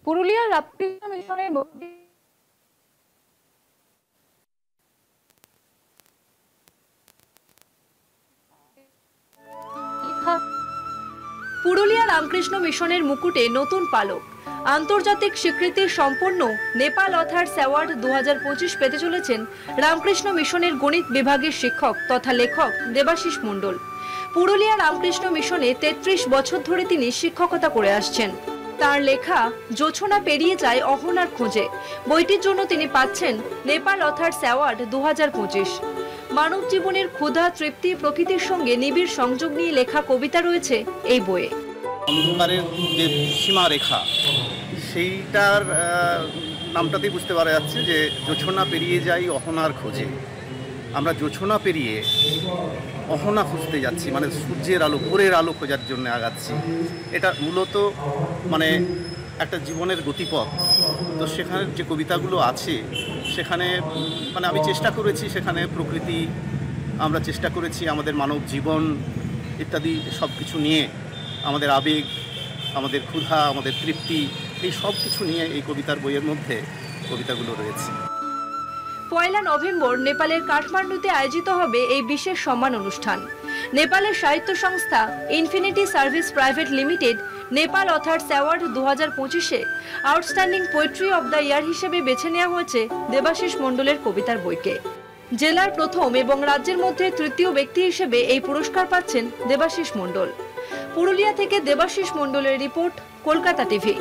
পুরুলিয়ার রামকৃষ্ণ মিশনের পুরুলিয়া রামকৃষ্ণ মিশনের মুকুটে নতুন পালক। আন্তর্জাতিক স্বীকৃতি সম্পন্ন নেপাল অথার্স অ্যাওয়ার্ড 2025 পেতে চলেছেন রামকৃষ্ণ মিশনের গণিত বিভাগের শিক্ষক তথা লেখক দেবাশিস মণ্ডল। পুরুলিয়া রামকৃষ্ণ মিশনে 33 বছর ধরে তিনি শিক্ষকতা করে আসছেন। তার লেখা জোছনা পেরিয়ে যায় অহনার খোঁজে বইটির জন্য তিনি পাচ্ছেন নেপাল অথার্স অ্যাওয়ার্ড 2025। মানব জীবনের ক্ষুধা, তৃপ্তি, প্রকৃতির সঙ্গে নিবিড় সংযোগ নিয়ে লেখা কবিতা রয়েছে এই বইয়ে। অন্ধকারের যে সীমারেখা, সেইটার নামটাতেই বুঝতে পারা যাচ্ছে যে জোছনা পেরিয়ে যাই অহনার খোঁজে। আমরা জোছনা পেরিয়ে অহনা খুঁজতে যাচ্ছি, মানে সূর্যের আলো, ভোরের আলো খোঁজার জন্য আগাচ্ছি। এটা মূলত মানে একটা জীবনের গতিপথ। তো সেখানে যে কবিতাগুলো আছে সেখানে মানে আমি চেষ্টা করেছি, সেখানে প্রকৃতি, আমরা চেষ্টা করেছি আমাদের মানব জীবন ইত্যাদি সব কিছু নিয়ে, আমাদের আবেগ, আমাদের ক্ষুধা, আমাদের তৃপ্তি, এই সব কিছু নিয়ে এই কবিতার বইয়ের মধ্যে কবিতাগুলো রয়েছে। 1 নভেম্বর নেপালের কাঠমান্ডুতে আয়োজিত হবে এই বিশেষ সম্মান অনুষ্ঠান। নেপালের সাহিত্য সংস্থা infinity service private limited Nepal authors award 2025-এ outstanding poetry of the year হিসেবে বেছে নেওয়া হয়েছে দেবাশিস মণ্ডলের কবিতার বইকে। জেলার প্রথম এবং রাজ্যের মধ্যে তৃতীয় ব্যক্তি হিসেবে এই পুরস্কার পাচ্ছেন দেবাশিস মণ্ডল। পুরুলিয়া থেকে দেবাশিস মণ্ডলের রিপোর্ট, কলকাতা টিভি।